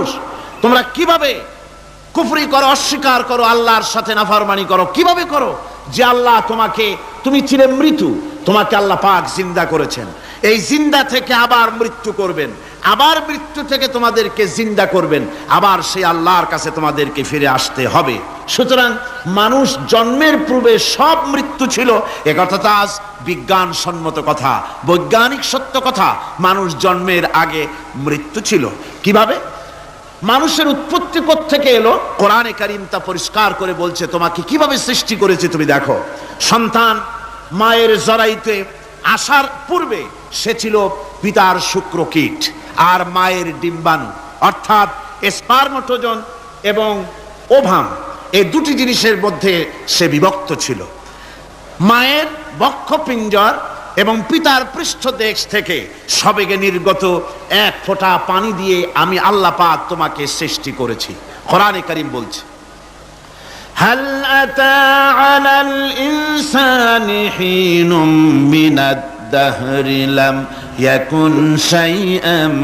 মানুষ, তোমরা কিভাবে কুফরি করো, অস্বীকার করো, আল্লাহর সাথে নাফরমানি করো? কিভাবে করো? যে আল্লাহ তুমি ছিলে মৃত্যু, তোমাকে আল্লাহ পাক জিন্দা করেছেন, এই জিন্দা থেকে আবার মৃত্যু করবেন, আবার মৃত্যু থেকে তোমাদেরকে জিন্দা করবেন, আবার সেই আল্লাহর কাছে তোমাদেরকে ফিরে আসতে হবে। সুতরাং মানুষ জন্মের পূর্বে সব মৃত্যু ছিল, একথা তো আজ বিজ্ঞান সম্মত কথা, বৈজ্ঞানিক সত্য কথা। মানুষ জন্মের আগে মৃত্যু ছিল। কিভাবে? মানুষের উৎপত্তি কোত্থেকে এলো? কোরআনে কারীম তা পরিষ্কার করে বলছে। তোমাকে কিভাবে সৃষ্টি করেছে তুমি দেখো। সন্তান মায়ের জরায়ুতে আসার পূর্বে সে ছিল পিতার শুক্রকীট আর মায়ের ডিম্বাণু, অর্থাৎ স্পার্মটোজন এবং ওভাম, এই দুটি জিনিসের মধ্যে সে বিভক্ত ছিল। মায়ের বক্ষপিঞ্জর এবং পিতার পৃষ্ঠদেশ থেকে সবেগে নির্গত এক ফোঁটা পানি দিয়ে আমি আল্লাহ পাক তোমাকে সৃষ্টি করেছি। কোরআনে কারীম বলছে, হাল আতা আলাল ইনসানি হিনুম মিনাদ দাহরি লাম ইয়াকুন শাইআম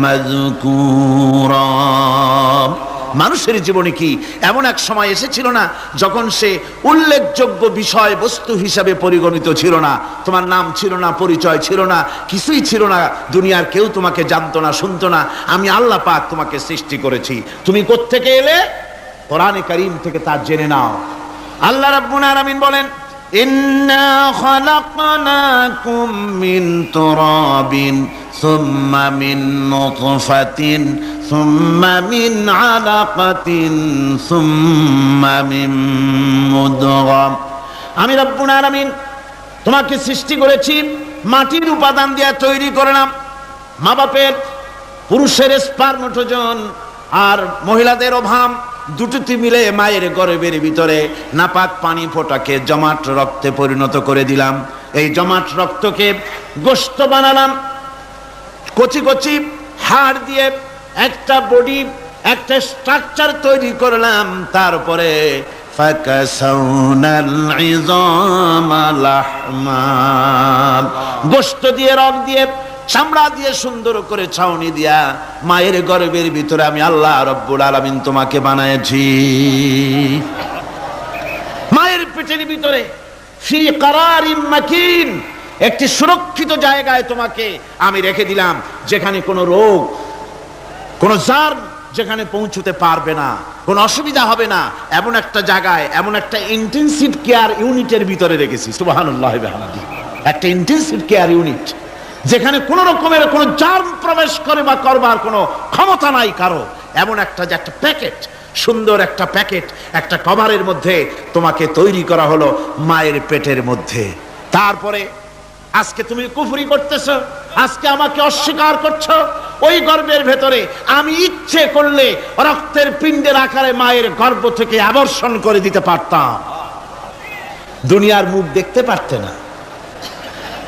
মাযকুরা। মানুষের জীবনে কি এমন এক সময় এসেছিল না যখন সে উল্লেখযোগ্য বিষয় বস্তু হিসাবে পরিগণিত ছিল না? তোমার নাম ছিল না, পরিচয় ছিল না, কিছুই ছিল না, দুনিয়ার কেউ তোমাকে জানতো না, শুনতো না। আমি আল্লাহ পাক তোমাকে সৃষ্টি করেছি। তুমি কোত্থেকে এলে? কোরআনে কারীম থেকে তা জেনে নাও। আল্লাহ রাব্বুল আলামিন বলেন, ইন্না খালাকনাকুম মিন তুরাবিন সুম্মা মিন নুতফাতিন সুম্মা মিন আলাকাতিন সুম্মা মিন মুদগা। আমি রাব্বুল আলামিন তোমাকে সৃষ্টি করেছি, মাটির উপাদান দিয়ে তৈরি করলাম। মা বাপের, পুরুষের স্পার্মটোজন আর মহিলাদের ওভাম দুটোতে মিলে মায়ের গর্ভের ভিতরে নাপাক পানি ফোঁটাকে জমাট রক্তে পরিণত করে দিলাম। এই জমাট রক্তকে গোশত বানালাম, কচি কচি হাড় দিয়ে একটা বডি, একটা স্ট্রাকচার তৈরি করলাম। তারপরে ফাকাসাউনাল ইযামা লাহমা, গোশত দিয়ে, রগ দিয়ে, চামড়া দিয়ে সুন্দর করে ছাউনি দিয়া মায়ের গর্ভের ভিতরে আমি আল্লাহ রব্বুল আলামিন তোমাকে বানাইছি। মায়ের পেটের ভিতরে ফি কারারিম মাকিন, একটি সুরক্ষিত জায়গায় তোমাকে আমি রেখে দিলাম, যেখানে কোনো রোগ, কোনো জার্ম যেখানে পৌঁছতে পারবে না, কোনো অসুবিধা হবে না, এমন একটা জায়গায়, এমন একটা ইন্টেনসিভ কেয়ার ইউনিটের ভিতরে রেখেছি। সুবহানাল্লাহ ওয়া বিহামদিহি। একটা ইন্টেনসিভ কেয়ার ইউনিট, যেখানে কোন রকমের কোনো জার্ম প্রবেশ করে বা করবার কোনো ক্ষমতা নাই কারো। এমন একটা যে একটা প্যাকেট, সুন্দর একটা প্যাকেট, একটা কভারের মধ্যে তোমাকে তৈরি করা হলো মায়ের পেটের মধ্যে। তারপরে আজকে তুমি কুফরি করতেছো, আজকে আমাকে অস্বীকার করছো। ওই গর্ভের ভেতরে আমি ইচ্ছে করলে রক্তের পিণ্ডের আকারে মায়ের গর্ভ থেকে আবর্ষণ করে দিতে পারতাম, দুনিয়ার মুখ দেখতে পারতে না।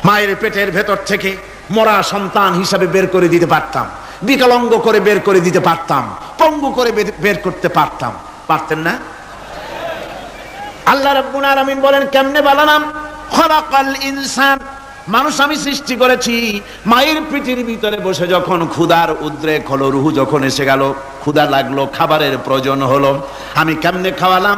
মায়ের পেটের ভেতর থেকে মরা সন্তান হিসাবে বের করে দিতে পারতাম, বিকলাঙ্গ করে বের করে দিতে পারতাম, পঙ্গু করে বের করতে পারতাম। পারতেন না? আল্লাহ রাব্বুল আলামিন বলেন, কেমনে বানালাম? খলাকাল ইনসান, মানুষ আমি সৃষ্টি করেছি মায়ের পেটের ভিতরে বসে। যখন ক্ষুধার উদ্রেক হলো, রুহু যখন এসে গেল, ক্ষুধা লাগলো, খাবারের প্রয়োজন হলো, আমি কেমনে খাওয়ালাম?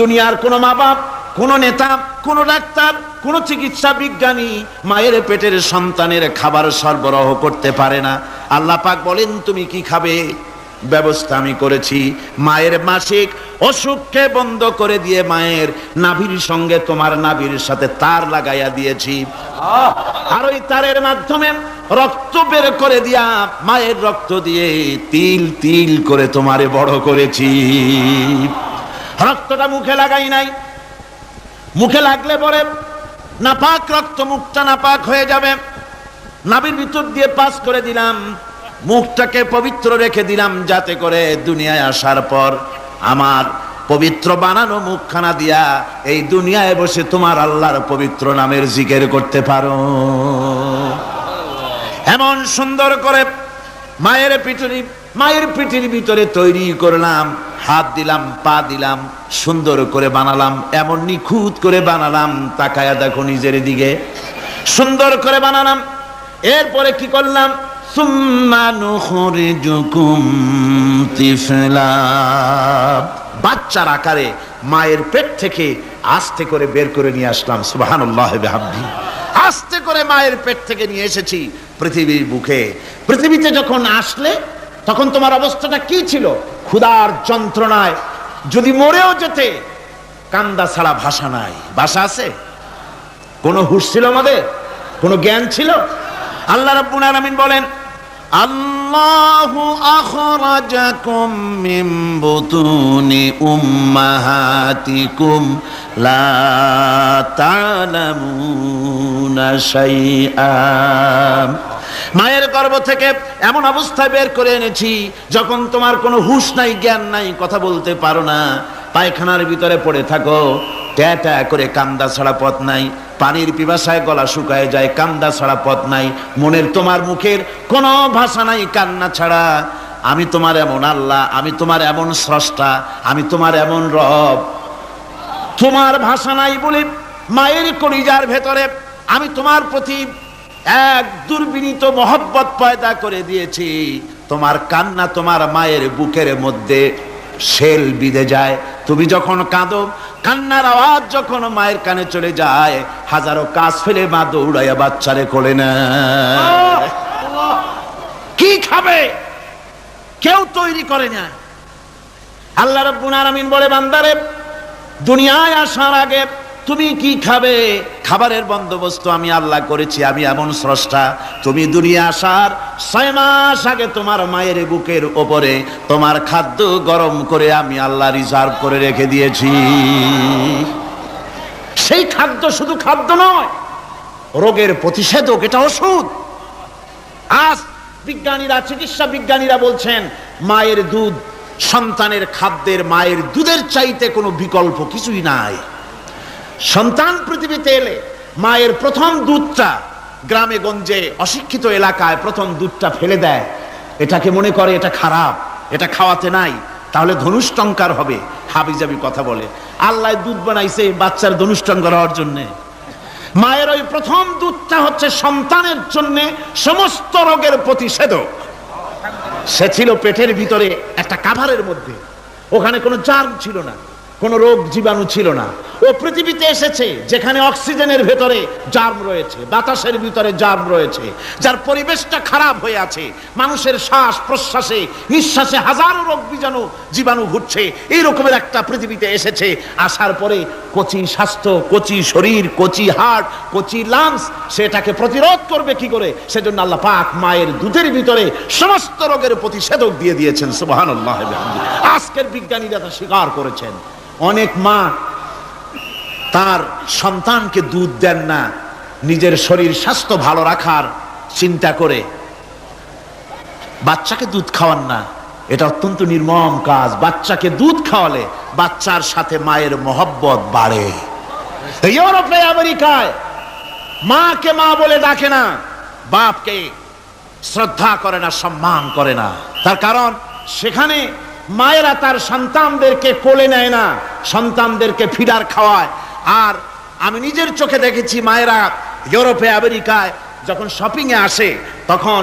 দুনিয়ার কোনো মা বাপ, কোন নেতা, কোন ডাক্তার, কোন চিকিৎসা বিজ্ঞানী মায়ের পেটের সন্তানের খাবার সরবরাহ করতে পারে না। আল্লাহ পাক বলেন, তুমি কি খাবে? ব্যবস্থা আমি করেছি। মায়ের মাসিক অসুখকে বন্ধ করে দিয়ে মায়ের নাভির সঙ্গে তোমার নাভির সাথে তার লাগাইয়া দিয়েছি, আর ওই তারের মাধ্যমে রক্ত বের করে দিয়া মায়ের রক্ত দিয়ে তিল তিল করে তোমারে বড় করেছি। রক্তটা মুখে লাগাই নাই, মুখে লাগলে পরে নাপাক রক্ত, মুখটা নাপাক হয়ে যাবে। নাভির ভিতর দিয়ে পাস করে দিলাম, মুখটাকে পবিত্র রেখে দিলাম, যাতে করে দুনিয়ায় আসার পর আমার পবিত্র বানানো মুখখানা দিয়া এই দুনিয়ায় বসে তোমার আল্লাহর পবিত্র নামের জিকির করতে পারো। এমন সুন্দর করে মায়ের পিঠের ভিতরে তৈরি করলাম, হাত দিলাম, পা দিলাম, সুন্দর করে বানালাম, এমন নিখুঁত করে বানালাম, তাকায়া দেখো নিজের দিকে, সুন্দর করে বানালাম। এরপরে কি করলাম? সুম্মা নুখরিজুকুম তিফলা। বাচ্চার আকারে মায়ের পেট থেকে আস্তে করে বের করে নিয়ে আসলাম, সুবহানাল্লাহি ওয়া বিহামদিহি। আস্তে করে মায়ের পেট থেকে নিয়ে এসেছি পৃথিবীর বুকে। পৃথিবীতে যখন আসলে তখন তোমার অবস্থাটা কি ছিল? ক্ষুধার যন্ত্রণায় যদি মরেও যেতে, কান্দা ছাড়া ভাষা নাই। ভাষা আছে? কোনো হুঁশ ছিল আমাদের? কোনো জ্ঞান ছিল? আল্লাহ রাব্বুল আলামিন বলেন, আল্লাহু আখরাজাকুম মিন বুতুনি উম্মাহাতিকুম লা তা'লামুনা শাইআ। মায়ের গর্ভ থেকে এমন অবস্থায় বের করে এনেছি যখন তোমার কোনো হুঁশ নাই, জ্ঞান নাই, কথা বলতে পারো না, পায়খানার ভিতরে পড়ে থাকো, ট্যা ট্যা করে কান্দা ছাড়া পথ নাই, পানির পিপাসায় গলা শুকায় যায়, কান্দা ছাড়া পথ নাই, মনের তোমার মুখের কোনো ভাষা নাই কান্না ছাড়া। আমি তোমার এমন আল্লাহ, আমি তোমার এমন স্রষ্টা, আমি তোমার এমন রব। তোমার ভাষা নাই বলে মায়ের কলিজার ভেতরে আমি তোমার প্রতি এক দুর্বিনীত মহব্বত পয়দা করে দিয়েছি। তোমার কান্না তোমার মায়ের বুকের মধ্যে শেল বিঁধে যায়। তুমি যখন কাঁদো, কান্নার আওয়াজ যখন মায়ের কানে চলে যায়, হাজারো কাজ ফেলে মা দৌড়াইয়া বাচ্চারে কোলে নেয়। কি খাবে কেউ তৈরি করে না। আল্লাহ রাব্বুল আলামিন বলে, বান্দারে দুনিয়ায় আসার আগে তুমি কি খাবে, খাবারের বন্দোবস্ত আমি আল্লাহ করেছি, আমি এমন স্রষ্টা। তুমি দুনিয়া আসার 6 মাস আগে তোমার মায়ের বুকের ওপরে তোমার খাদ্য গরম করে আমি আল্লাহ রিজার্ভ করে রেখে দিয়েছি। সেই খাদ্য শুধু খাদ্য নয়, রোগের প্রতিষেধক, এটা ওষুধ। আজ বিজ্ঞানীরা, চিকিৎসা বিজ্ঞানীরা বলছেন মায়ের দুধ সন্তানের খাদ্যের, মায়ের দুধের চাইতে কোনো বিকল্প কিছুই নাই। সন্তান পৃথিবীতে এলে মায়ের প্রথম দুধটা, গ্রামে গঞ্জে অশিক্ষিত এলাকায় প্রথম দুধটা ফেলে দেয়, এটাকে মনে করে এটা খারাপ, এটা খাওয়াতে নাই, তাহলে ধনুষ্টঙ্কার হবে, হাবিজাবি কথা বলে। আল্লাহ দুধ বানাইছে বাচ্চার ধনুষ্টঙ্কার হওয়ার জন্যে। মায়ের ওই প্রথম দুধটা হচ্ছে সন্তানের জন্যে সমস্ত রোগের প্রতিষেধক। সে ছিল পেটের ভিতরে একটা কাভারের মধ্যে, ওখানে কোনো জার্ম ছিল না, কোনো রোগ জীবাণু ছিল না। ও পৃথিবীতে এসেছে যেখানে অক্সিজেনের ভেতরে জার্ম রয়েছে, বাতাসের ভিতরে জার্ম রয়েছে, যার পরিবেশটা খারাপ হয়ে আছে। মানুষের শ্বাস প্রশ্বাসে, নিঃশ্বাসে হাজারো রোগ বীজাণু জীবাণু ঘুরছে। এই রকমের একটা পৃথিবীতে এসেছে। আসার পরে কচি স্বাস্থ্য, কচি শরীর, কচি হার্ট, কচি লাংস, সেটাকে প্রতিরোধ করবে কি করে? সেজন্য আল্লাহ পাক মায়ের দুধের ভিতরে সমস্ত রোগের প্রতিষেধক দিয়ে দিয়েছেন, সুবহানাল্লাহ। আজকের বিজ্ঞানীরা তা স্বীকার করেছেন। অনেক মা তার সন্তানকে দুধ দেন না নিজের শরীর স্বাস্থ্য ভালো রাখার চিন্তা করে, বাচ্চাকে দুধ খাওয়ান না। এটা অত্যন্ত নির্মম কাজ। বাচ্চাকে দুধ খাওয়ালে বাচ্চার সাথে মায়ের মহব্বত বাড়ে। ইউরোপে, আমেরিকায় মাকে মা বলে ডাকে না, বাপকে শ্রদ্ধা করে না, সম্মান করে না। তার কারণ সেখানে মায়েরা তার সন্তানদেরকে কোলে নেয় না, সন্তানদেরকে ফিডার খাওয়ায়। আর আমি নিজের চোখে দেখেছি মায়েরা ইউরোপে, আমেরিকায় যখন শপিং এ আসে, তখন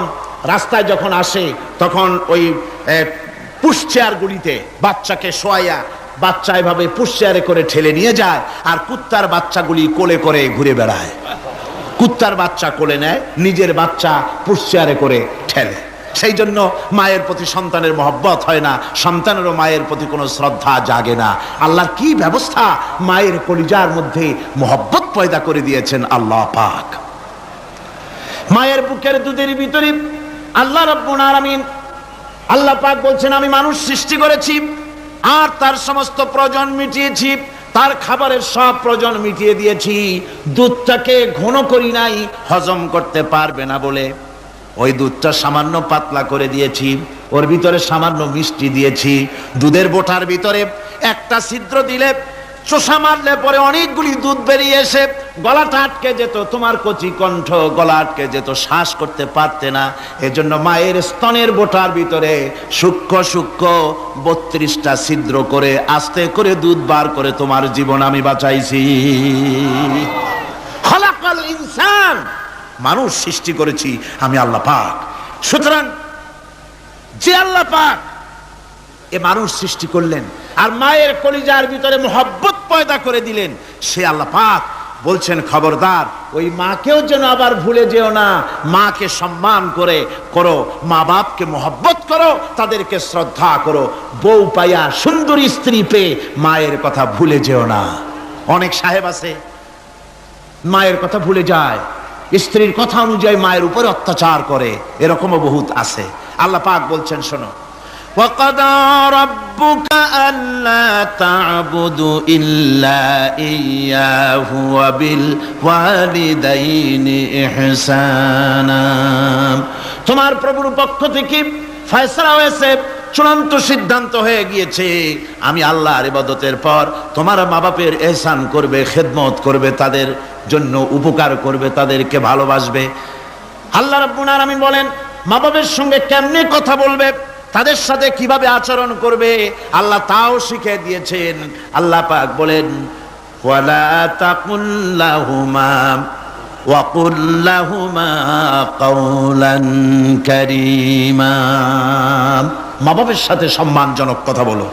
রাস্তায় যখন আসে, তখন ওই পুশ চেয়ার গুলিতে বাচ্চাকে শোয়াইয়া, বাচ্চা এভাবে পুশ চেয়ারে করে ঠেলে নিয়ে যায়, আর কুত্তার বাচ্চাগুলি কোলে করে ঘুরে বেড়ায়। কুত্তার বাচ্চা কোলে নেয়, নিজের বাচ্চা পুশ চেয়ারে করে ঠেলে। সেই জন্য মায়ের প্রতি সন্তানের মহব্বত হয় না, সন্তানেরও মায়ের প্রতি কোনো শ্রদ্ধা জাগে না। আল্লাহর কি ব্যবস্থা! মায়ের কলিজার মধ্যে মহব্বত পয়দা করে দিয়েছেন আল্লাহ পাক। মায়ের বুকের দুধের ভিতরে আল্লাহ রাব্বুল আলামিন, আল্লাহ পাক বলছেন, আমি মানুষ সৃষ্টি করেছি আর তার সমস্ত প্রয়োজন মিটিয়েছি, তার খাবারের সব প্রয়োজন মিটিয়ে দিয়েছি। দুধটাকে ঘন করি নাই, হজম করতে পারবে না বলে ওই দুধটা সামান্য পাতলা করে দিয়েছি, ওর ভিতরে সামান্য মিষ্টি দিয়েছি। দুধের বোটার ভিতরে একটা ছিদ্র দিলে, চোষা মারলে পরে অনেকগুলি দুধ বেরিয়ে এসে গলাটা আটকে যেত, তোমার কচি কণ্ঠ গলা আটকে যেত, শ্বাস করতে পারতে না। এজন্য মায়ের স্তনের বোটার ভিতরে সূক্ষ্ম সূক্ষ্ম 32টা ছিদ্র করে আস্তে করে দুধ বার করে তোমার জীবন আমি বাঁচাইছি। খলাকাল ইনসান, মানুষ সৃষ্টি করেছি আমি আল্লাহ পাক। সুতরাং যে আল্লাহ পাক এ মানুষ সৃষ্টি করলেন আর মায়ের কলিজার ভিতরে মোহাব্বত পয়দা করে দিলেন, সে আল্লাহ পাক বলছেন খবরদার ওই মাকেও যেন আবার ভুলে যেও না, মাকে সম্মান করে করো, মা বাপকে মোহাব্বত করো, তাদেরকে শ্রদ্ধা করো। বউ পাইয়া সুন্দরী স্ত্রী পেয়ে মায়ের কথা ভুলে যেও না। অনেক সাহেব আছে মায়ের কথা ভুলে যায়, স্ত্রীর কথা অনুযায়ী মায়ের উপরে অত্যাচার করে, এরকমও বহুত আছে। আল্লাহ পাক বলছেন শোনো, وَقَضَى رَبُّكَ أَلَّا تَعْبُدُوا إِلَّا إِيَّاهُ وَبِالْوَالِدَيْنِ إِحْسَانًا। তোমার প্রভুর পক্ষ থেকে ফয়সালা হয়েছে, চূড়ান্ত সিদ্ধান্ত হয়ে গিয়েছে, আমি আল্লাহর ইবাদতের পর তোমার মা বাপের ইহসান করবে, খেদমত করবে, তাদের জন্য উপকার করবে, তাদেরকে ভালোবাসবে। আল্লাহ রাব্বুল আলামিন বলেন মা বাপের সঙ্গে কেমনে কথা বলবে, তাদের সাথে কিভাবে আচরণ করবে, আল্লাহ তাও শিখিয়ে দিয়েছেন। আল্লাহ পাক বলেন ওয়ালা তাকুল লাহুমা ওয়া কুল লাহুমা কাওলান কারীমা। মা বাবার সাথে সম্মানজনক কথা বলো।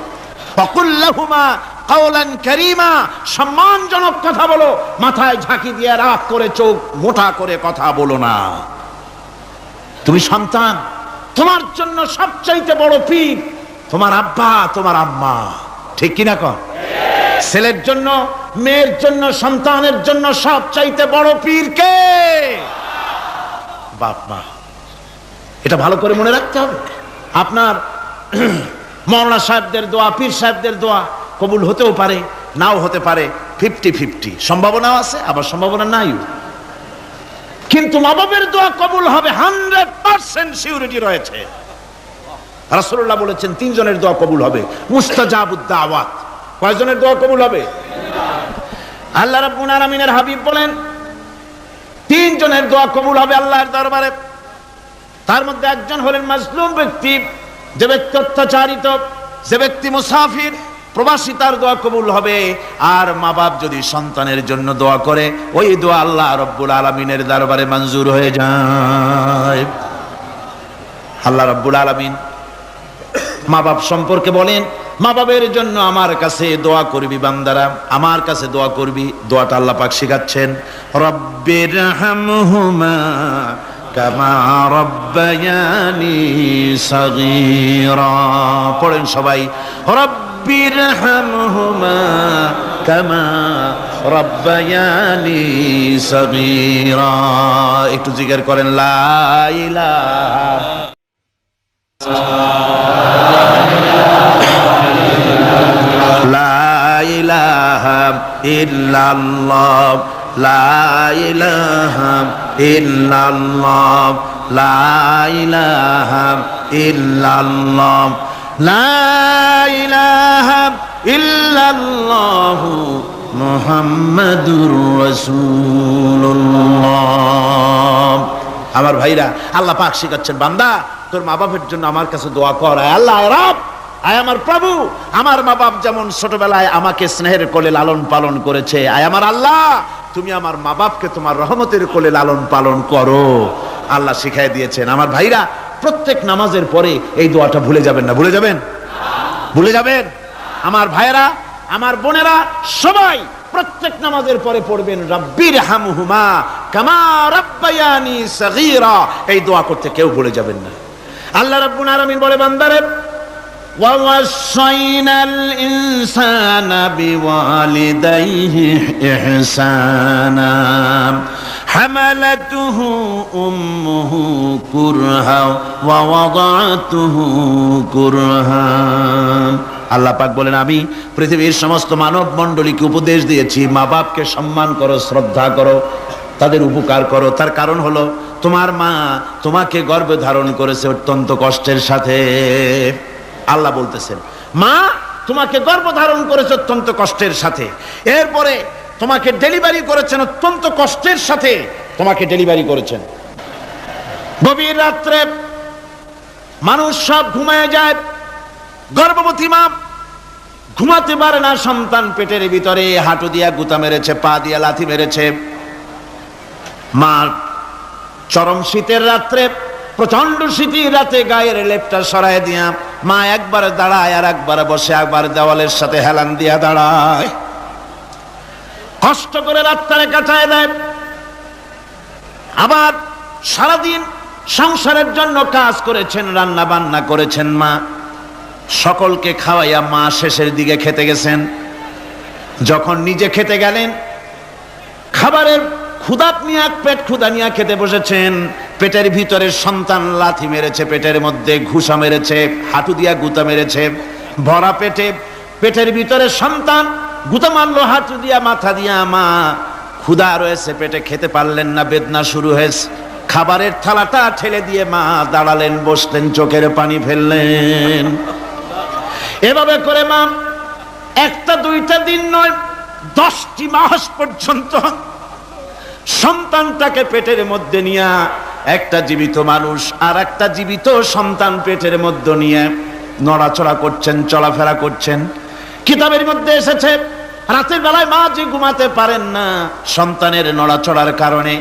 ওয়া কুল লাহুমা কাওলান কারীমা, সম্মানজনক কথা বলো, মাথায় ঝাঁকি দিয়ে রাগ করে চোখ মোটা করে কথা বলো না। তুমি সন্তান, তোমার জন্য সবচাইতে বড় পীর তোমার আব্বা তোমার আম্মা, ঠিক কিনা কন? ছেলের জন্য, মেয়ের জন্য, সন্তানের জন্য সবচাইতে বড় পীর কে? বাপ মা। এটা ভালো করে মনে রাখতে হবে। আপনার মৌলানা সাহেবদের দোয়া, পীর সাহেবদের দোয়া কবুল হতেও পারে, নাও হতে পারে, 50-50 সম্ভাবনাও আছে, আবার সম্ভাবনা নাই। কিন্তু মা বাবার দোয়া কবুল হবে 100% সিউরিটি রয়েছে। রাসূলুল্লাহ বলেছেন 3 জনের দোয়া কবুল হবে, মুস্তাজাবুদ দাওয়াত। কয়জনের দোয়া কবুল হবে? আল্লাহ রাব্বুল আলামিনের হাবিব বলেন 3 জনের দোয়া কবুল হবে আল্লাহর দরবারে। তার মধ্যে একজন হলেন মাজলুম ব্যক্তি, যে ব্যক্তি অত্যাচারিত, যে ব্যক্তি মুসাফির, প্রবাসী, তার দোয়া কবুল হবে। আর মা বাপ যদি সন্তানের জন্য দোয়া করে, ওই দোয়া আল্লাহ রাব্বুল আলামিনের দরবারে মঞ্জুর হয়ে যায়। আল্লাহ রাব্বুল আলামিন মা বাপ সম্পর্কে বলেন মা বাবের জন্য আমার কাছে দোয়া করবি বান্দারা, আমার কাছে দোয়া করবি। দোয়াটা আল্লাহ পাক শিখাচ্ছেন, রব্বিরহামহুমা কামা রব্বায়ানি সাগীরা। পড়েন সবাই, রব্বিরহামহুমা কামা রব্বায়ানি সাগীরা। একটু জিকির করেন লা ইলাহা লা ইলাহা ইল্লাল্লাহ, লা ইলাহা ইল্লাল্লাহ, লা ইলাহা ইল্লাল্লাহ, লা ইলাহা ইল্লাল্লাহ মুহাম্মাদুর রাসূলুল্লাহ। আমার ভাইরা, আল্লাহ পাক শিখাচ্ছেন বান্দা তোর মা বাপের জন্য আমার কাছে দোয়া কর। আল্লাহ রব, আয় আমার প্রভু, আমার মা বাপ যেমন ছোটবেলায় আমাকে স্নেহের কোলে লালন পালন করেছে, আয় আমার আল্লাহ তুমি আমার মা বাপকে তোমার রহমতের কোলে লালন পালন করো। আল্লাহ শিখাই দিয়েছেন। আমার ভাইরা, প্রত্যেক নামাজের পরে এই দোয়াটা ভুলে যাবেন না। ভুলে যাবেন? ভুলে যাবেন? আমার ভাইরা, আমার বোনেরা, সবাই প্রত্যেক নামাজের পরে পড়বেন রব্বিরহামহুমা কামা রব্বায়ানি সাগীরা। এই দোয়া করতে কেউ ভুলে যাবেন না। আল্লাহ রাব্বুল আলামিন বলে বান্দারে, وَوَصَّيْنَا الْإِنسَانَ بِوَالِدَيْهِ إِحْسَانًا حَمَلَتْهُ أُمُّهُ كُرْهًا وَوَضَعَتْهُ كُرْهًا। আল্লাহ পাক বলেন আমি পৃথিবীর সমস্ত মানব মণ্ডলীকে উপদেশ দিয়েছি মা বাপকে সম্মান করো, শ্রদ্ধা করো, তাদের উপকার করো। তার কারণ হলো তোমার মা তোমাকে গর্ভে ধারণ করেছে অত্যন্ত কষ্টের সাথে। আল্লাহ বলতেছেন মা তোমাকে গর্ভধারণ করেছে অত্যন্ত কষ্টের সাথে, এরপরে তোমাকে ডেলিভারি করেছেন অত্যন্ত কষ্টের সাথে, তোমাকে ডেলিভারি করেছেন। গভীর রাত্রে মানুষ সব ঘুমায় যায়, গর্ভবতী মা ঘুমাতে পারে না, সন্তান পেটের ভিতরে হাঁটু দিয়া গুতা মেরেছে, পা দিয়া লাথি মেরেছে। মা চরম শীতের রাত্রে প্রচন্ড শীতের রাতে গায়ের লেপটা সরায় দিয়া মা একবার দাঁড়ায় আর একবার বসে, একবার দেওয়ালের সাথে হেলান দিয়া দাঁড়ায়, কষ্ট করে রাতটারে কাটায় দেয়। আবার সারাদিন সংসারের জন্য কাজ করেছেন, রান্না বান্না করেছেন মা, সকলকে খাওয়াইয়া মা শেষের দিকে খেতে গেছেন। যখন নিজে খেতে গেলেন, খাবারের ক্ষুধাত নিয়ে পেট ক্ষুধা নিয়ে খেতে বসেছেন, পেটের ভিতরে সন্তান লাথি মেরেছে, পেটের মধ্যে ঘুষা মেরেছে, হাঁটু দিয়া গুতা মেরেছে, ভরা পেটে পেটের ভিতরে সন্তান গুতা মারলো হাঁটু দিয়া, মাথা দিয়া। মা ক্ষুধা রয়েছে পেটে, খেতে পারলেন না, বেদনা শুরু হয়েছে। খাবারের থালাটা ঠেলে দিয়ে মা দাঁড়ালেন, বসলেন, চোখের পানি ফেললেন। এভাবে করে মা একটা দুইটা দিন নয়, 10টি মাস পর্যন্ত সন্তানটাকে পেটের মধ্যে নিয়ে, একটা জীবিত মানুষ আর একটা জীবিত সন্তান পেটের মধ্যে নিয়ে নড়াচড়া করছেন, চলাফেরা করছেন। কিতাবের মধ্যে এসেছে রাতের বেলায় মা যে ঘুমাতে পারেন না, সন্তানের নড়াচড়ার কারণে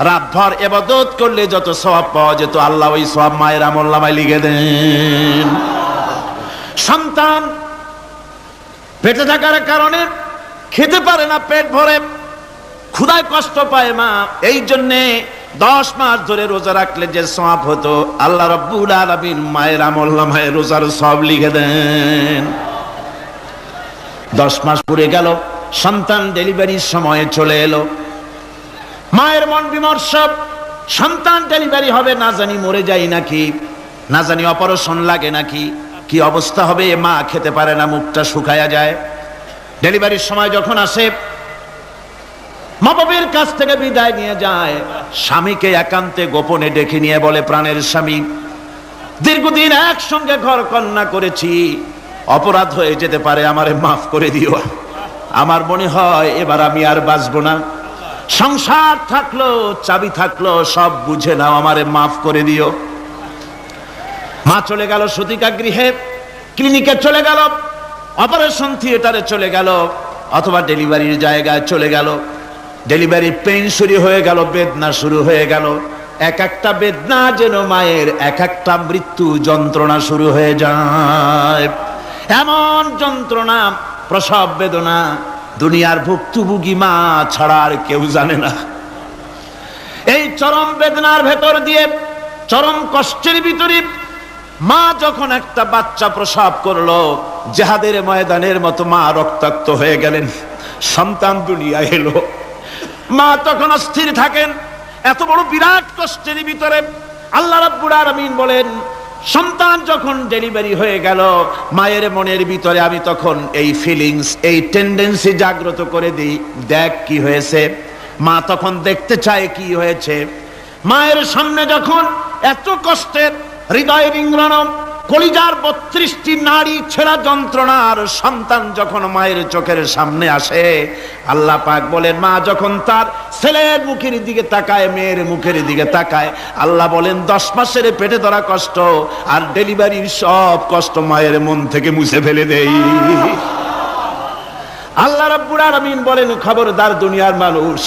রাতভর ইবাদত করলে যত সওয়াব পাওয়া যেত, আল্লাহ ওই সওয়াব মায়ের আমলনামায় লিখে দেন। সন্তান পেটে থাকার কারণে খেতে পারে না, পেট ভরে ক্ষুধায় কষ্ট পায় মা। এই জন্যে 10 মাস ধরে রোজা রাখলে যে সওয়াব হতো, আল্লাহ রাব্বুল আলামিন মায়ের আমলনামায় রোজার সওয়াব লিখে দেন। 10 মাস পুরে গেল, সন্তান ডেলিভারির সময়ে চলে এলো। মায়ের মন বিমর্ষ, সন্তান ডেলিভারি হবে, না জানি মরে যায় নাকি, না জানি অপারেশন লাগে নাকি, কি অবস্থা হবে। মা খেতে পারে না, মুখটা শুকায়া যায়। ডেলিভারির সময় যখন আসে, মা বাবার কাছ থেকে বিদায় নিয়ে যায়, স্বামীকে একান্তে গোপনে ডেকে নিয়ে বলে, প্রাণের স্বামী, দীর্ঘদিন একসঙ্গে ঘর কন্যা করেছি, অপরাধ হয়ে যেতে পারে, আমারে মাফ করে দিও। আমার মনে হয় এবার আমি আর বাঁচবো না। সংসার থাকলো, চাবি থাকলো, সব বুঝে নাও, আমারে মাফ করে দিও। মা চলে গেল সতিকা গৃহে, ক্লিনিকে চলে গেল, অপারেশন থিয়েটারে চলে গেল, অথবা ডেলিভারির জায়গায় চলে গেল। ডেলিভারি পেইন শুরু হয়ে গেল, বেদনা শুরু হয়ে গেল। এক একটা বেদনা যেন মায়ের এক একটা মৃত্যু যন্ত্রণা শুরু হয়ে যায়। এমন যন্ত্রণা, প্রসব বেদনা দুনিয়ার ভুক্তভোগী মা ছাড়া আর কেউ জানে না। এই চরম বেদনার ভেতর দিয়ে, চরম কষ্টের ভিতরে মা যখন একটা বাচ্চা প্রসব করলো, জিহাদের ময়দানের মতো মা রক্তাক্ত হয়ে গেলেন, সন্তান দুনিয়ায় এলো। মা তখন অস্থির থাকেন। এত বড় বিরাট কষ্টের ভিতরে আল্লাহ রাব্বুল আলামিন বলেন, সন্তান যখন ডেলিভারি হয়ে গেল, মায়ের মনের ভিতরে আমি তখন এই ফিলিংস, এই টেন্ডেন্সি জাগ্রত করে দিই, দেখ কি হয়েছে। মা তখন দেখতে চায় কি হয়েছে। মায়ের সামনে যখন এত কষ্টের, হৃদয় রিংড়ানো, কলিজার 32টি নাড়ি ছেঁড়া যন্ত্রণার সন্তান যখন মায়ের চোখের সামনে আসে, আল্লাহ পাক বলেন, মা যখন তার ছেলের মুখের দিকে তাকায়, মেয়ের মুখের দিকে তাকায়, আল্লাহ বলেন 10 মাসের পেটে ধরা কষ্ট আর ডেলিভারির সব কষ্ট মায়ের মন থেকে মুছে ফেলে দেই। আল্লাহ রাব্বুল আলামিন বলেন, খবরদার দুনিয়ার মানুষ,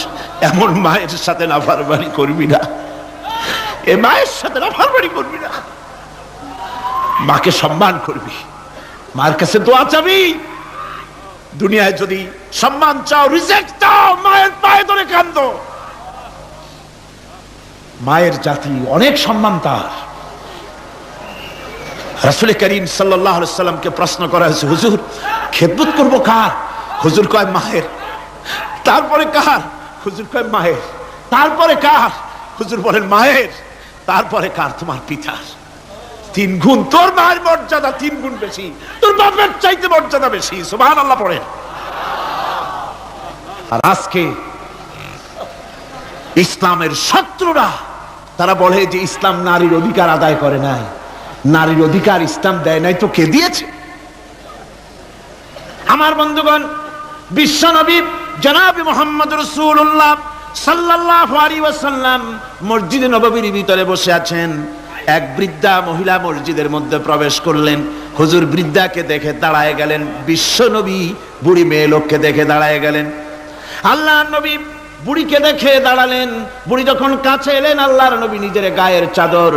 এমন মায়ের সাথে নাফরমানি করবি না, এ মায়ের সাথে নাফরমানি করবি না, মাকে সম্মান করবি, মার কাছে দোয়া চাবি। দুনিয়ায় যদি সম্মান চাও, রিজেক্ট দাও, মায়ের পায়ে ধরে কাঁদো। মায়ের জাতি অনেক সম্মান তার। রাসূল করিম সাল্লাল্লাহু আলাইহি সাল্লামকে প্রশ্ন করা হয়েছে, হুজুর খেদমত করবো কার? হুজুর কয় মায়ের। তারপরে কার? হুজুর কয় মায়ের। তারপরে কার? হুজুর বলেন মায়ের। তারপরে কার? তোমার পিতার। 3 গুণ। তোর মায়ের মর্যাদা 3 গুণ বেশি, তোর বাপের চাইতে মর্যাদা বেশি। সুবহানাল্লাহ পড়ে। আর আজকে ইসলামের শত্রুরা তারা বলে যে ইসলাম নারীর অধিকার আদায় করে নাই। নারীর অধিকার ইসলাম দেয় নাই তো কে দিয়েছে? আমার বন্ধুগণ, বিশ্বনবী জনাব মুহাম্মদ রাসূলুল্লাহ সাল্লাল্লাহু আলাইহি ওয়াসাল্লাম মসজিদে নববীর ভিতরে বসে আছেন। এক বৃদ্ধা মহিলা মসজিদের মধ্যে প্রবেশ করলেন। হুজুর বৃদ্ধাকে দেখে দাঁড়ায় গেলেন, বিশ্বনবী বুড়ি মেয়ে লোককে দেখে দাঁড়ায় গেলেন। আল্লাহর নবী বুড়িকে দেখে দাঁড়ালেন। বুড়ি যখন কাছে এলেন, আল্লাহর নবী নিজের গায়ের চাদর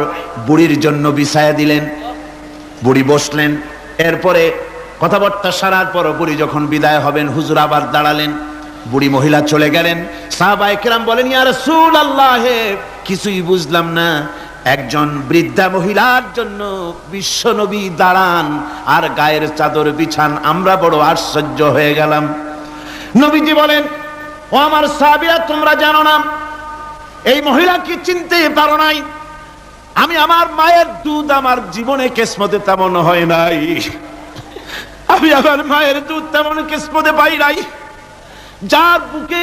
বুড়ির জন্য বিছায়া দিলেন। বুড়ি বসলেন। এরপরে কথাবার্তা সারার পর বুড়ি যখন বিদায় হবেন, হুজুর আবার দাঁড়ালেন। বুড়ি মহিলা চলে গেলেন। সাহাবায়ে কেরাম বলেন, ইয়া রাসূলুল্লাহ, কিছুই বুঝলাম না, একজন বৃদ্ধা মহিলার জন্য বিশ্ব নবী দাঁড়ান আর গায়ের চাদর বিছান, আমরা বড় আশ্চর্য হয়ে গেলাম। নবীজি বলেন, ও আমার সাহাবীরা, তোমরা জানো না এই মহিলাকে চিনতে পারো নাই? আমি আমার মায়ের দুধ আমার জীবনে কিসমতে তেমন হয় নাই, আমি আমার মায়ের দুধ তেমন কিসমতে পাই নাই। যার বুকে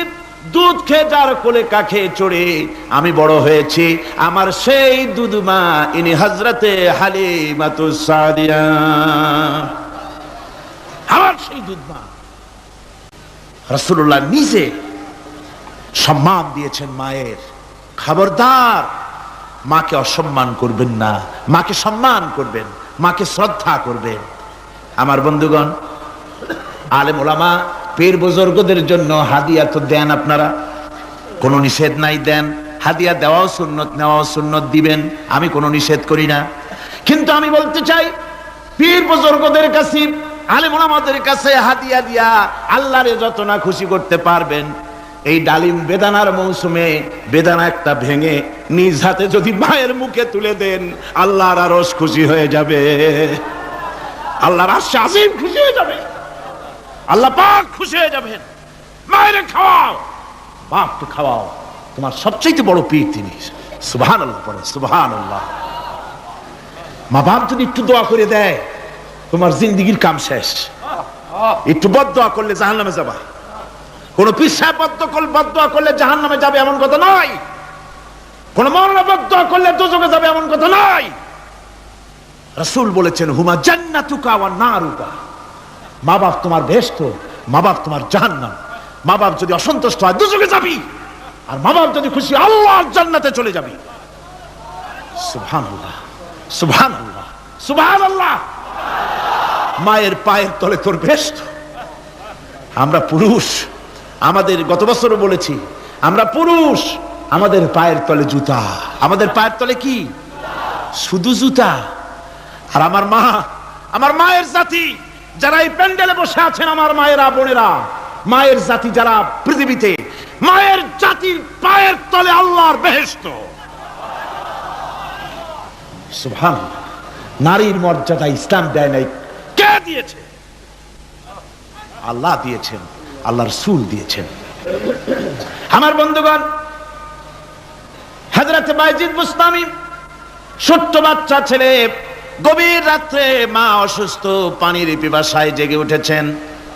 দুধ খেয়ে, যার কোলে কাখে চড়ে আমি বড় হয়েছি, আমার সেই দুধ মা ইনি হযরতে হালিমাতুস সাদিয়া, আমার সেই দুধ মা। রাসূলুল্লাহ নিজে সম্মান দিয়েছেন মায়ের। খবরদার, মাকে অসম্মান করবেন না, মাকে সম্মান করবেন, মাকে শ্রদ্ধা করবেন। আমার বন্ধুগণ, আলেম ওলামা পীর বুজুর্গদের জন্য হাদিয়া তো দেন, আপনারা কোনো নিষেধ নাই, দেন। হাদিয়া দেওয়াও সুন্নত, নেওয়াও সুন্নত, দিবেন, আমি কোনো নিষেধ করি না। কিন্তু আমি বলতে চাই, পীর বুজুর্গদের কাছে, আলেম ওলামাদের কাছে হাদিয়া দিয়া আল্লাহরে যত না খুশি করতে পারবেন, এই ডালিম বেদানার মৌসুমে বেদানা একটা ভেঙে নিজ হাতে যদি মায়ের মুখে তুলে দেন, আল্লাহর আরশ খুশি হয়ে যাবে, আল্লাহর আরশ আজিম খুশি হয়ে যাবে, আল্লাহ পাক খুশি হয়ে যাবেন। মায়ের খাওয়াও, বাপকে খাওয়াও, তোমার সবচেয়ে বড় পীর তিনি। সুবহানাল্লাহ পড়ে, সুবহানাল্লাহ। মা বাপ যদি একটু দোয়া করে দেয়, তোমার জিন্দেগীর কাম শেষ। একটু বদদোয়া করলে জাহান্নামে যাবা। কোন পীর সাহেব বদদোয়া করলে জাহান্নামে যাবে এমন কথা নয়, কোন মাওলানা বদদোয়া করলে দোজখে যাবে এমন কথা নয়। রাসূল বলেছেন, হুমা জান্নাতুকা ওয়া নারুকা, মা বাপ তোমার বেহেশত, মা বাপ তোমার জাহান্নাম। মা বাপ যদি অসন্তুষ্ট হয়, দোজখে যাবি, আর মা বাপ যদি খুশি, আল্লাহর জান্নাতে চলে যাবি। সুবহানাল্লাহ, সুবহানাল্লাহ, সুবহানাল্লাহ। মায়ের পায়ের তলে তোর বেহেশত। আমরা পুরুষ, আমাদের গত বছরও বলেছি, আমরা পুরুষ, আমাদের পায়ের তলে জুতা, আমাদের পায়ের তলে কি? শুধু জুতা। আর আমার মা, আমার মায়ের জাতি যারা এই প্যান্ডেলে বসে আছেন, আমার মায়েরা, বোনেরা, মায়ের জাতি যারা পৃথিবীতে, মায়ের জাতির পায়ের তলে আল্লাহর বেহেশত। সুবহানাল্লাহ। নারীর মর্যাদা ইসলাম দেয় নাই, কে দিয়েছে? আল্লাহ দিয়েছেন, আল্লাহ রাসূল দিয়েছেন। আমার বন্ধুগণ, হযরত বাইজিদ বুস্তামি, ছোট্ট বাচ্চা ছেলে, গভীর রাত্রে মা অসুস্থ, পানির পিপাসায় জেগে উঠেছেন।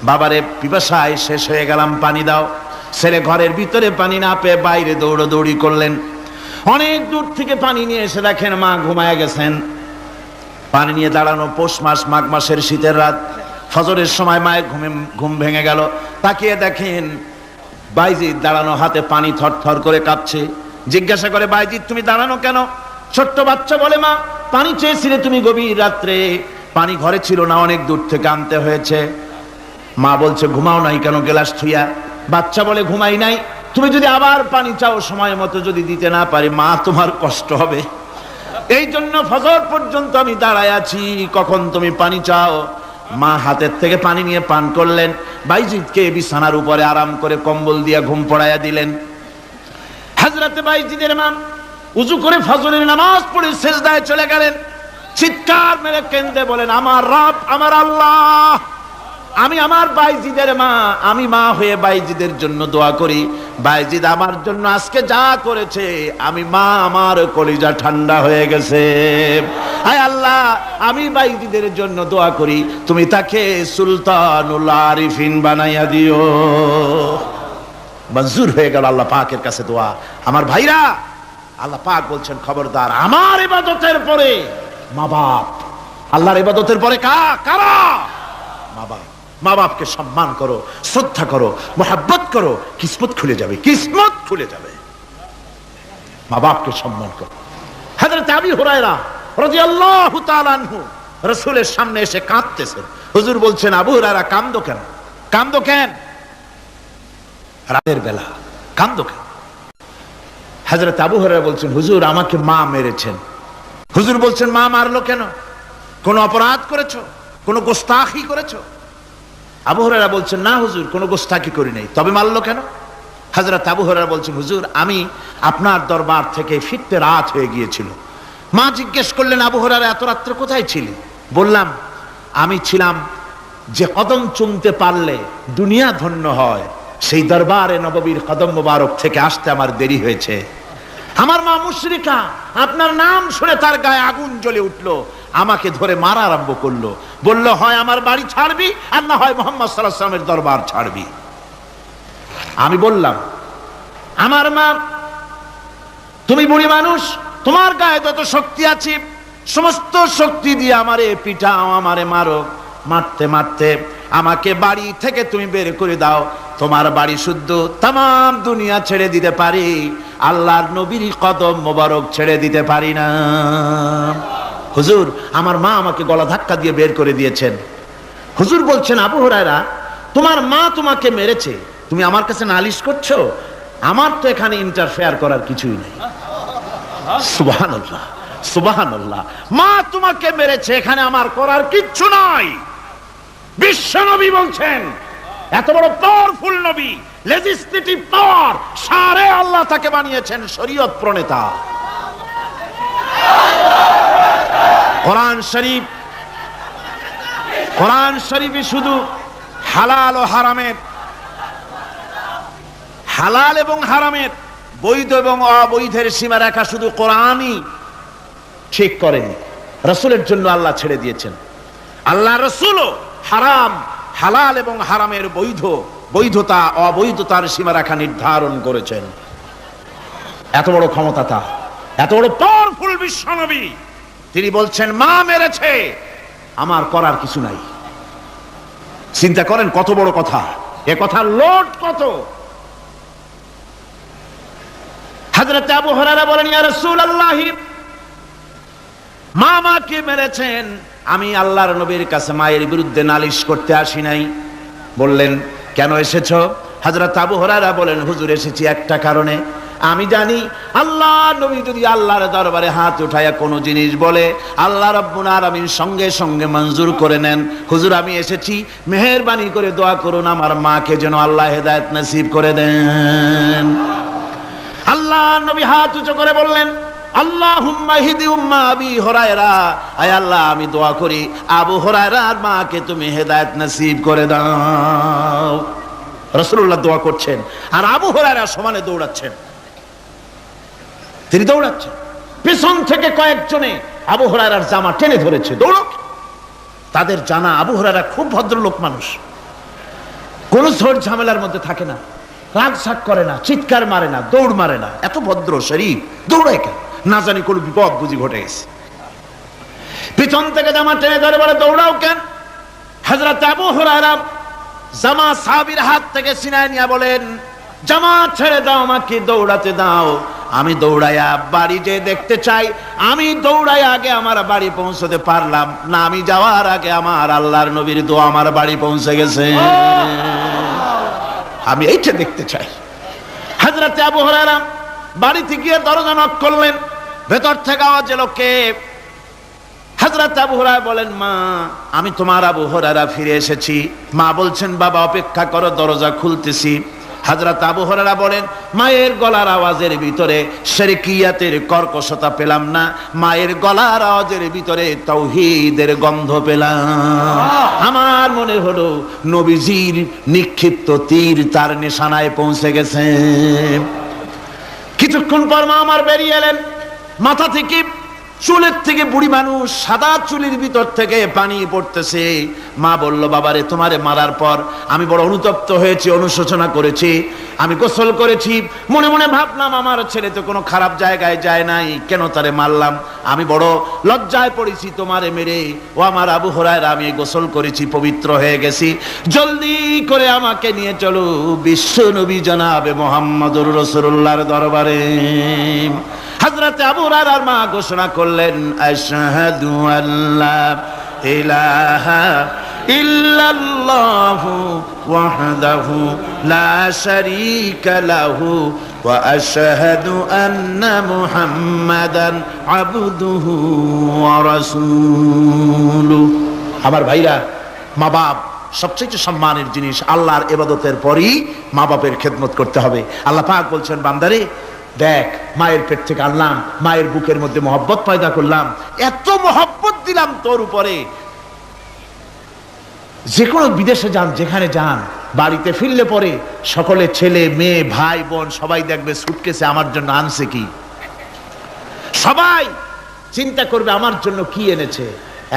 বাবারে, পিপাসায় শেষ হয়ে গেলাম, পানি দাও। ছেলে ঘরের ভিতরে পানি না পেয়ে বাইরে দৌড়াদৌড়ি করলেন। অনেক দূর থেকে পানি নিয়ে এসে দেখেন মা ঘুমায় গেছেন। পানি নিয়ে দাঁড়ানো, পৌষ মাস, মাঘ মাসের শীতের রাত, ফজরের সময় মায়ের ঘুম ভেঙে গেল। তাকিয়ে দেখেন বাইজিদ দাঁড়ানো, হাতে পানি থরথর করে কাঁপছে। জিজ্ঞাসা করে, বাইজিদ তুমি দাঁড়ানো কেন? ছোট্ট বাচ্চা বলে, মা পানি চেয়েছিলে তুমি গভীর রাত্রে, পানি ঘরে ছিল না, অনেক দূর থেকে আনতে হয়েছে। মা বলছে, ঘুমাও নাই কেন গ্লাস থুইয়া? বাচ্চা বলে, ঘুমাই নাই, তুমি যদি আবার পানি চাও, সময় মতো যদি দিতে না পারি, মা তোমার কষ্ট হবে, এই জন্য ফজর পর্যন্ত আমি দাঁড়ায় আছি, কখন তুমি পানি চাও। মা হাতের থেকে পানি নিয়ে পান করলেন। বাইজিদকে বিছানার উপরে আরাম করে কম্বল দিয়ে ঘুম পড়াইয়া দিলেন। হযরতে বাইজিদের মা উযু করে ফজরের নামাজ পড়ে সিজদায় চলে গেলেন। চিৎকার মেরে কেঁদে বলেন, আমার রব, আমার আল্লাহ, আমি আমার বাইজিদের মা, আমি মা হয়ে বাইজিদের জন্য দোয়া করি। বাইজিদ আমার জন্য আজকে যা করেছে, আমি মা, আমার কলিজা ঠান্ডা হয়ে গেছে। আয় আল্লাহ, আমি বাইজিদের জন্য দোয়া করি, তুমি তাকে সুলতানুল আরিফিন বানাইয়া দিও। মঞ্জুর হয়ে গেল আল্লাহ পাকের কাছে দোয়া। আমার ভাইরা, আল্লাহ পাক বলছেন, খবরদার, আমার ইবাদতের পরে মা বাপ, আল্লাহর ইবাদতের পরে কারা? মা বাপ। মা বাপকে সম্মান করো, শ্রদ্ধা করো, মোহাব্বত করো, কিসমত খুলে যাবে, কিসমত খুলে যাবে। মা বাপকে সম্মান করো। হযরত আবু হুরায়রা রাদিয়াল্লাহু তাআলা আনহু রাসূলের সামনে এসে কাঁদতেছেন। হুজুর বলছেন, আবু হুরায়রা কাঁদো কেন? কাঁদো কেন? রাতের বেলা কাঁদো কেন? হযরত আবু হুরায়রা বলছেন, হুজুর আমাকে মা মেরেছেন। হুজুর বলছেন, মা মারলো কেন? কোন অপরাধ করেছো? কোন গোস্তাখি করেছো? আবু হুরায়রা বলছেন, না হুজুর, কোন গোস্তাখি করি নাই। তবে মারলো কেন? হযরত আবু হুরায়রা বলছেন, হুজুর আমি আপনার দরবার থেকে ফিরতে রাত হয়ে গিয়েছিল। মা জিজ্ঞেস করলেন, আবু হুরায়রা এত রাত্রে কোথায় ছিলি? বললাম, আমি ছিলাম যে কদম চুমতে পারলে দুনিয়া ধন্য হয়, সেই দরবারে নববীর কদম মোবারক থেকে আসতে আমার দেরি হয়েছে। আমার মা মুশরিকা, আপনার নাম শুনে তার গায়ে আগুন জ্বলে উঠলো, আমাকে ধরে মারা আরম্ভ করলো। বলল, হয় আমার বাড়ি ছাড়বি আর না হয় মুহাম্মদ সাল্লাল্লাহু আলাইহি ওয়াসাল্লামের দরবার ছাড়বি। আমি বললাম, আমার মা, তুমি বুড়ি মানুষ, তোমার গায়ে যত শক্তি আছে সমস্ত শক্তি দিয়ে আমারে পিটাও, আমারে মারো। মারতে মারতে আমাকে বাড়ি থেকে তুমি বের করে দাও। তোমার বাড়ি শুদ্ধ, তাম দুনিয়া ছেড়ে দিতে পারি, আল্লাহর নবীর কদম মোবারক ছেড়ে দিতে পারি না। হুজুর আমার মা আমাকে গলা ধাক্কা দিয়ে বের করে দিয়েছেন। হুজুর বলছেন, আবু হুরায়রা তোমার মা তোমাকে মেরেছে, তুমি আমার কাছে নালিশ করছো? আমার তো এখানে ইন্টারফেয়ার করার কিছুই নেই। সুবহানাল্লাহ, সুবহানাল্লাহ। মা তোমাকে মেরেছে, এখানে আমার করার কিচ্ছু নাই। বিশ্ব নবী বলছেন, এত বড় পাওয়ারফুল নবী, লেজিসলেটিভ পাওয়ার, সারে আল্লাহ তাকে বানিয়েছেন শরীয়ত প্রণেতা। কোরআন শরীফে শুধু হালাল ও হারামের, হালাল এবং হারামের, বৈধ এবং অবৈধের সীমারেখা শুধু কোরআনই ঠিক করেনি, রাসূলের জন্য আল্লাহ ছেড়ে দিয়েছেন। আল্লাহ রাসূলও হারাম, হালাল এবং হারামের বৈধতা অবৈধতার সীমারেখা নির্ধারণ করেছেন। এত বড় ক্ষমতা তার, এত বড় পাওয়ারফুল বিশ্বনবী, তিনি বলছেন মা মেরেছে, আমার করার কিছু নাই। চিন্তা করেন কত বড় কথা, এ কথার লোড কত। হযরত আবু হুরায়রা বলেন, ইয়া রাসূলুল্লাহ, মা মাকে মেরেছেন, আমি আল্লাহর নবীর কাছে মায়ের বিরুদ্ধে নালিশ করতে আসি নাই। বললেন, কেন এসেছো? হযরত আবু হুরায়রা বলেন, হুজুর এসেছি একটা কারণে, আমি জানি আল্লাহ নবী যদি আল্লাহর দরবারে হাত উঠায়া কোনো জিনিস বলে, আল্লাহ রাব্বুল আলামিন সঙ্গে সঙ্গে মঞ্জুর করে নেন। হুজুর আমি এসেছি, মেহেরবানি করে দোয়া করুন আমার মাকে যেন আল্লাহ হেদায়েত নসিব করে দেন। আল্লাহ নবী হাত উঁচু করে বললেন, আল্লাহুম্মা হিদি উম্মা আবি হুরায়রা, আয় আল্লাহ আমি দোয়া করি আবু হুরায়রার মাকে তুমি হেদায়েত নসিব করে দাও। রাসূলুল্লাহ দোয়া করছেন আর আবু হুরায়রা সমানে দৌড়াচ্ছেন। তিনি দৌড়াচ্ছেন, পিছন থেকে কয়েকজনে আবু হুরায়রার জামা টেনে ধরেছে, দৌড়ো। তাদের জানা আবু হুরায়রা খুব ভদ্রলোক মানুষ, কোন ঝড় ঝামেলার মধ্যে থাকে না, রাগ শাক করে না, চিৎকার মারে না, দৌড় মারে না, এত ভদ্র শরীফ, দৌড়ায় কেন? না জানি কোন বিপদ বুঝি ঘটে গেছে। পিছন থেকে জামা টেনে ধরে বলে, দৌড়াও কেন? হযরত আবু হুরায়রা জামা সাহাবীর হাত থেকে ছিনায় নিয়ে বলেন, জামা ছেড়ে দাও, আমাকে দৌড়াতে দাও। আমি দৌড়াইয়া বাড়ি যে দেখতে চাই, আমি দৌড়াই আগে আমার বাড়ি পৌঁছতে পারলাম না, আমি যাওয়ার আগে আমার আল্লাহর নবীর দোয়া আমার বাড়ি পৌঁছে গেছে, আমি এইটা দেখতে চাই। হযরত আবু হুরায়রা বাড়িতে গিয়ে দরজা নক করলেন, ভেতর থেকে আওয়াজ এলো, কে? হযরত আবু হুরায়রা বলেন, মা আমি তোমার আবু হুরায়রা ফিরে এসেছি। মা বলছেন, বাবা অপেক্ষা করো, দরজা খুলতেছি। হযরত আবু হুরায়রা বলেন, মায়ের গলার আওয়াজের ভিতরে শিরকিয়াতের কর্কশতা পেলাম না, মায়ের গলার আওয়াজের ভিতরে তাওহীদের গন্ধ পেলাম। আমার মনে হলো নবীজির নিক্ষিপ্ত তীর তার নিশানায় পৌঁছে গেছে। কিছুক্ষণ পর মা আমার বেরিয়ে এলেন, মাথা থেকে চুলের থেকে, বুড়ি মানুষ, সাদা চুলের ভিতর থেকে পানি পড়তেছে। মা বলল, বাবারে তোমারে মারার পর আমি বড় অনুতপ্ত হয়েছি, অনুশোচনা করেছি, আমি গোসল করেছি, মনে মনে ভাবলাম আমার ছেলে তো কোনো খারাপ জায়গায় যায় নাই, কেন তারে মারলাম? আমি বড় লজ্জায় পড়েছি তোমারে মেরে। ও আমার আবু হুরায়রা, আমি গোসল করেছি, পবিত্র হয়ে গেছি, জলদি করে আমাকে নিয়ে চলো বিশ্ব নবী জনাবে মুহাম্মদুর রাসূলুল্লাহর দরবারে। হযরত আবু হুরায়রার মা ঘোষণা করলেন, আশহাদু আল্লা ইলাহা ইল্লাল্লাহু ওয়াহদাহু লা শারীকা লাহু ওয়া আশহাদু আন্না মুহাম্মাদান আবদুহু ওয়া রাসূলুহু। আমার ভাইরা, মা বাপ সবচেয়ে সম্মানের জিনিস। আল্লাহর ইবাদতের পরই মা বাপের খেদমত করতে হবে। আল্লাহ পাক বলছেন, বান্দারে দেখ, মায়ের পেট থেকে আনলাম, মায়ের বুকের মধ্যে মহব্বত পয়দা করলাম, এত মহব্বত দিলাম তোর উপরে, যে কোনো বিদেশে যান, যেখানে যান, বাড়িতে ফিরলে পরে সকলে, ছেলে মেয়ে ভাই বোন সবাই দেখবে সুটকেসে আমার জন্য আনছে কি। সবাই চিন্তা করবে আমার জন্য কি এনেছে।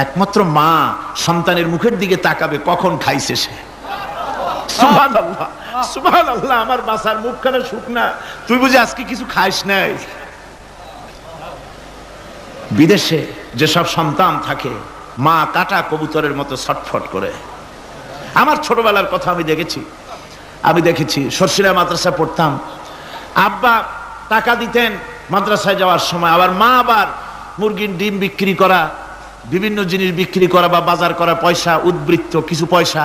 একমাত্র মা সন্তানের মুখের দিকে তাকাবে কখন খাইছে সে। সুবহানাল্লাহ, সুবহানাল্লাহ। আমার বাসার মুখখানা শুকনা, তুই বুঝি আজকে কিছু খাইস নাই। বিদেশে যেসব সন্তান থাকে, মা কাটা কবুতরের মতো ছটফট করে। আমার ছোটবেলার কথা আমি দেখেছি সরসিলা মাদ্রাসায় পড়তাম। আব্বা টাকা দিতেন মাদ্রাসায় যাওয়ার সময়, আবার মা আবার মুরগির ডিম বিক্রি করা, বিভিন্ন জিনিস বিক্রি করা বা বাজার করা পয়সা, উদ্বৃত্ত কিছু পয়সা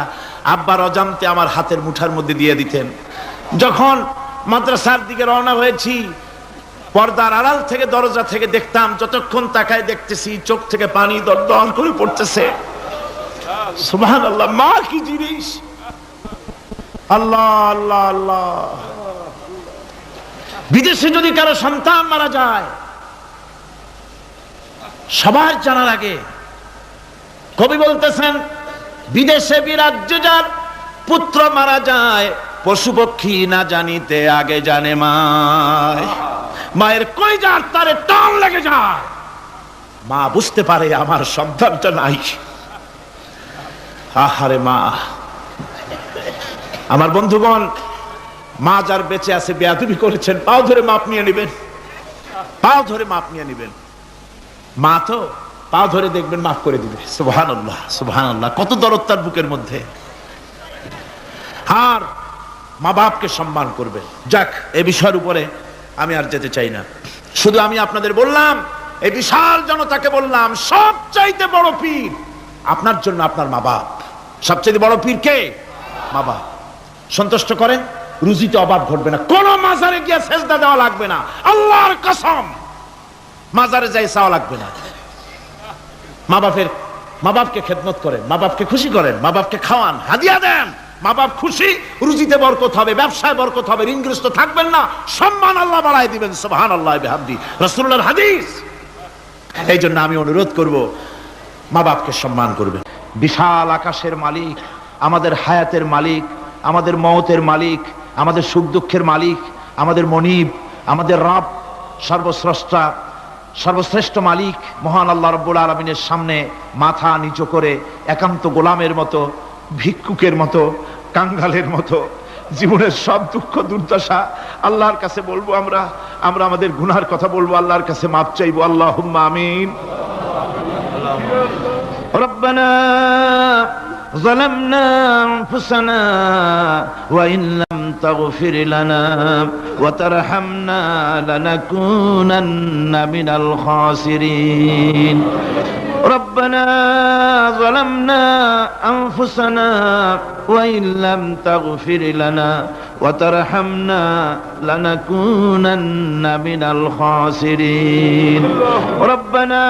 আব্বার অজান্তে আমার হাতের মুঠার মধ্যে দিয়ে দিতেন। যখন মাদ্রাসার দিকে রওনা হয়েছি, পর্দার আড়াল থেকে, দরজা থেকে দেখতাম, যতক্ষণ তাকায় দেখতেছি চোখ থেকে পানি দরদর করে পড়তেছে। সুবহানাল্লাহ, মা কি জিনিস! আল্লাহ আল্লাহ আল্লাহ। বিদেশে যদি কারো সন্তান মারা যায়, সবার জানার আগে কবি বলতেছেন, বিদেশে বিরাজ্য যার পুত্র মারা যায়, পশু পক্ষী না জানিতে আগে জানে মায়। মায়ের কলিজার তারে টান লেগে যায়, মা বুঝতে পারে আমার সন্তানটা নাই। আহারে মা! আমার বন্ধুগণ, মা যার বেঁচে আছে বেয়াদবি করেছেন, পাও ধরে মাপ নিয়ে নেবেন, পাও ধরে মাপ নিয়ে নেবেন। মা তো পাও ধরে দেখবেন মাফ করে দিবে। সুবহানাল্লাহ, সুবহানাল্লাহ। কত দরদ তার বুকের মধ্যে। আর মা বাপকে সম্মান করবে। যাক, এই বিষয়ের উপরে আমি আর যেতে চাই না। শুধু আমি আপনাদের বললাম, এই বিশাল জনতাকে বললাম, সবচাইতে বড় পীর আপনার জন্য আপনার মা বাপ। সবচাইতে বড় পীর কে? মা বাপ। সন্তুষ্ট করেন, রুজিতে অভাব ঘটবে না। কোন মাজারে গিয়ে সেজদা দেওয়া লাগবে না, আল্লাহর কসম। মাজারে যাই চাওয়া লাগবে না। মা বাপকে খেদমত করেন, মা বাপকে খুশি করেন, মা বাপকে খাওয়ান, হাদিয়া দেন। মা বাপ খুশি, রুজিতে বরকত হবে, ব্যবসায় বরকত হবে, ঋণগ্রস্ত থাকবেন না, সম্মান আল্লাহ বাড়ায় দিবেন। সুবহানাল্লাহ বিহামদি, রাসূলুল্লাহর হাদিস। এই জন্য আমি অনুরোধ করব, মা বাপকে সম্মান করবেন। বিশাল আকাশের মালিক, আমাদের হায়াতের মালিক, আমাদের মওতের মালিক, আমাদের সুখ দুঃখের মালিক, আমাদের মনিব, আমাদের রব, সর্বস্রষ্টা, সর্বশ্রেষ্ঠ মালিক মহান আল্লাহ রাব্বুল আলামিনের সামনে মাথা নিচু করে একান্ত গোলামের মতো, ভিক্ষুকের মতো, কাঙ্গালের মতো জীবনের সব দুঃখ দুর্দশা আল্লাহর কাছে বলবো। আমরা আমাদের গুনার কথা বলবো, আল্লাহর কাছে মাপ চাইবো। আল্লাহুম্মা আমিন। রব্বানা ظلمنا أنفسنا وإن لم تغفر لنا وترحمنا لنكونن من الخاسرين ربنا ظلمنا أنفسنا وإن لم تغفر لنا وترحمنا لنكونن من الخاسرين ربنا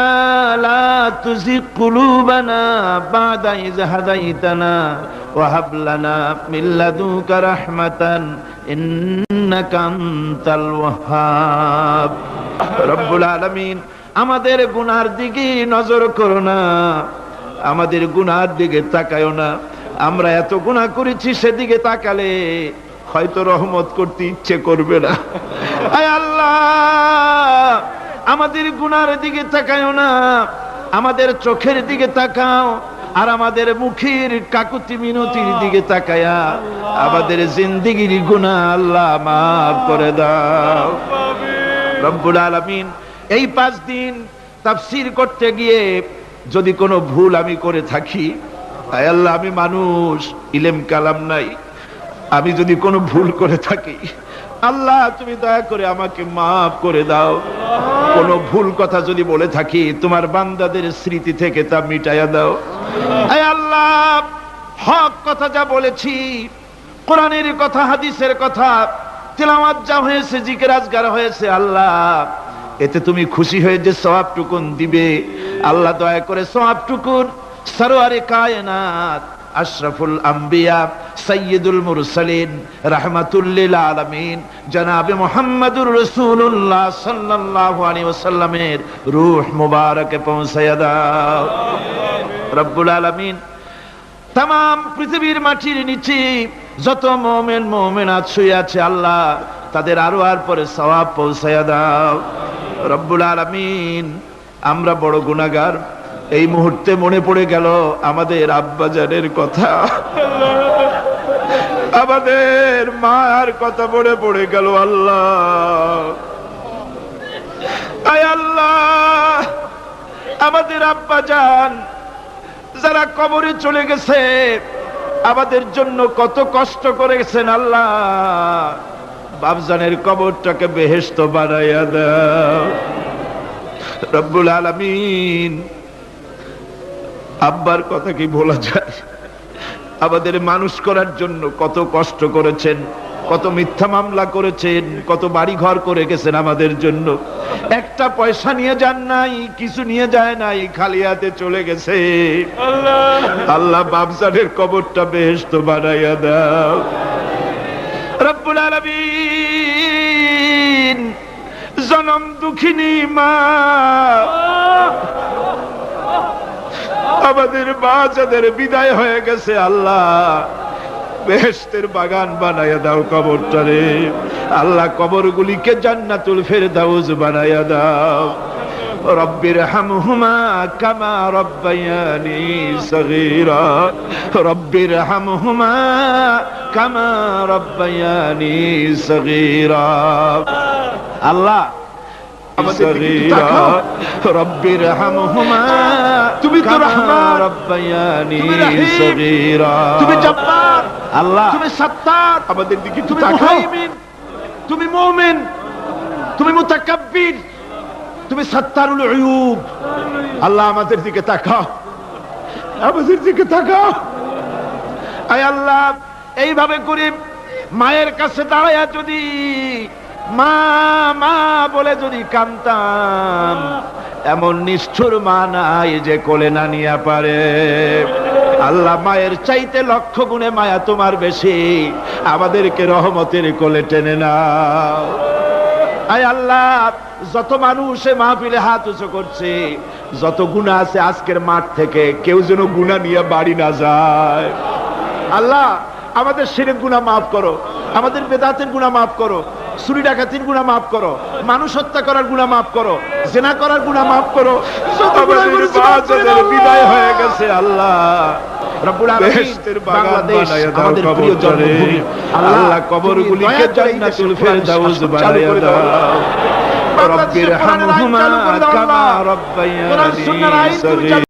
لا تزغ قلوبنا بعد إذ هديتنا وهب لنا من لدنك رحمة إنك أنت الوهاب رب العالمين আমাদের গুনার দিকে নজর করো না, আমাদের গুনার দিকে তাকায়ো না। আমরা এত গুনাহ করেছি, সেদিকে তাকালে হয়তো রহমত করতে ইচ্ছে করবে না। আয় আল্লাহ, আমাদের গুনার দিকে তাকায়ো না, আমাদের চোখের দিকে তাকাও, আর আমাদের মুখের কাকুতি মিনতির দিকে তাকায়া আমাদের জিন্দেগির গুনাহ আল্লাহ মাফ করে দাও। রব্বুল আলামিন, এই 5 দিন তাফসীর করতে গিয়ে যদি কোনো ভুল আমি করে থাকি, আয় আল্লাহ, আমি মানুষ, ইলম কালাম নাই, আমি যদি কোনো ভুল করে থাকি, আল্লাহ তুমি দয়া করে আমাকে মাফ করে দাও। কোনো ভুল কথা যদি বলে থাকি, তোমার বান্দাদের স্মৃতি থেকে তা মিটাইয়া দাও। আয় আল্লাহ, কথা যা বলেছি, কোরআনের কথা, হাদিসের কথা, তেলাওয়াত যা হয়েছে, জিকির আজকার হয়েছে, আল্লাহ এতে তুমি খুশি হয়ে যে সওয়াবটুকুন দিবে, আল্লাহ দয়া করে সওয়াবটুকুন সরওয়ারে কায়নাত আশরাফুল আম্বিয়া সাইয়্যিদুল মুরসালিন রাহমাতুল লিল আলামিন জনাবে মুহাম্মদুর রাসূলুল্লাহ সাল্লাল্লাহু আলাইহি ওয়াসাল্লামের রূহ মুবারকে পৌঁছায়া দাও। রব্বুল আলামিন তাম পৃথিবীর মাটির নিচে যত মুমিন মুমিনাত শুয়ে আছে, আল্লাহ তাদের আরো আর পরে সওয়াব পৌঁছায়া দাও। রব্বুল আলামিন আমরা বড় গুনাহগার, এই মুহূর্তে মনে পড়ে গেল আমাদের আব্বাজানের কথা, আমাদের মার কথা মনে পড়ে গেল। আল্লাহ, আয় আল্লাহ, আমাদের আব্বাজান যারা কবরে চলে গেছে, আমাদের জন্য কত কষ্ট করেছেন, আল্লাহ বাপজানের কবরটাকে বেহেশত বানাইয়া দাও। রব্বুল আলামিন আব্বার কথা কি ভোলা যায়? আমাদের মানুষ করার জন্য কত কষ্ট করেছেন, কত মিথ্যা মামলা করেছেন, কত বাড়ি ঘর করে গেছেন আমাদের জন্য। একটা পয়সা নিয়ে যান নাই, কিছু নিয়ে যায় নাই, খালি হাতে চলে গেছে। আল্লাহ বাপজানের কবরটা বেহেশত বানাইয়া দাও। রব্বুল আলামিন জনম দুঃখিনী মা, আমাদের মা যাদের বিদায় হয়ে গেছে, আল্লাহ বেহেশতের বাগান বানাইয়া দাও কবরটারে। আল্লাহ কবরগুলিকে জান্নাতুল ফেরদাউস বানাইয়া দাও। রব্বির হামহুমা কামা রব্বায়ানি সগীরা, রব্বির হামহুমা কামা রব্বায়ানি সগীরা। আল্লাহ রব্বির হামহুমা, তুমি তো রহমান, রব্বায়ানি সগীরা, তুমি জব্বার, আল্লাহ তুমি সত্তার, আমাদের দিকে তুমি মুহাইমিন, তুমি মুমিন, তুমি মুতাকাব্বির, তুমি সত্তারুল উয়ুব। আল্লাহ আমাদের দিকে তাকাও, আমাদের দিকে তাকাও। আয় আল্লাহ, এইভাবে করে মায়ের কাছে দাঁড়ায়া যদি মা মা বলে যদি কাঁদতাম, এমন নিষ্ঠুর মা নাই যে কোলে না নিয়ে পারে। আল্লাহ মায়ের চাইতে লক্ষ গুণে মায়া তোমার বেশি, আমাদেরকে রহমতের কোলে টেনে নাও। আয় আল্লাহ, যত মানুষ মাহফিলে হাত উঁচু করছে, যত গুনাহ আছে আজকের মাঠ থেকে কেউ যেন গুনাহ নিয়ে বাড়ি না যায়। আল্লাহ আমাদের শিরক গুনাহ মাফ করো, আমাদের বেদাতের গুনাহ মাফ করো, চুরি ডাকাতির গুনাহ মাফ করো, মানুষ হত্যা করার গুনাহ মাফ করো, জিনা করার গুনাহ মাফ করো। আমাদের বাচ্চাদের বিদায় হয়ে গেছে, আল্লাহ রব্বুল আলামিন বাংলাদেশ আমাদের প্রিয় জন্মভূমি, আল্লাহ কবরগুলিকে জান্নাতুল ফেরদাউস বানাইয়া দাও। রব্বির হামহুমা কামা রব্বায়ানি সগীরা।